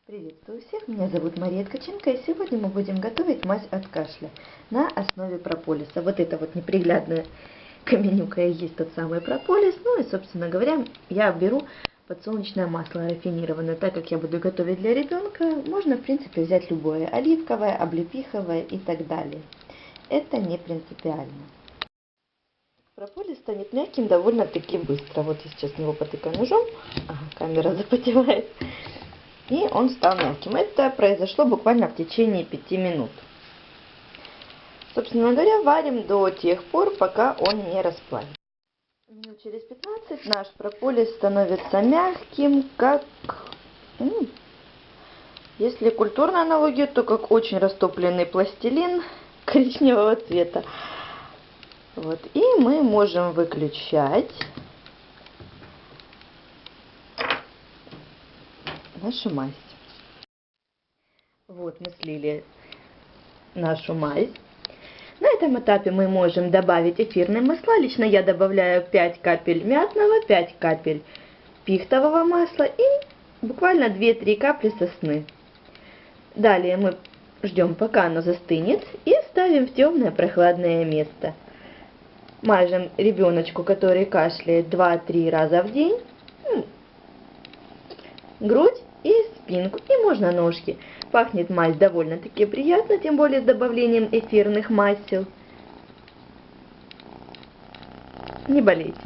Приветствую всех, меня зовут Мария Ткаченко, и сегодня мы будем готовить мазь от кашля на основе прополиса. Вот это вот неприглядная каменюка и есть тот самый прополис. Ну и, собственно говоря, я беру подсолнечное масло рафинированное. Так как я буду готовить для ребенка, можно, в принципе, взять любое: оливковое, облепиховое и так далее. Это не принципиально. Прополис станет мягким довольно-таки быстро. Вот я сейчас в него потыкаю ножом. Ага, камера запотевает. И он стал мягким. Это произошло буквально в течение 5 минут. Собственно говоря, варим до тех пор, пока он не расплавится. Минут через 15 наш прополис становится мягким, как, если культурную аналогию, то как очень растопленный пластилин коричневого цвета. Вот. И мы можем выключать нашу мазь. Вот мы слили нашу мазь. На этом этапе мы можем добавить эфирные масла. Лично я добавляю 5 капель мятного, 5 капель пихтового масла и буквально 2-3 капли сосны. Далее мы ждем, пока оно застынет, и ставим в темное прохладное место. Мажем ребеночку, который кашляет, 2-3 раза в день, грудь и спинку, и можно ножки. Пахнет мазь довольно-таки приятно, тем более с добавлением эфирных масел. Не болейте.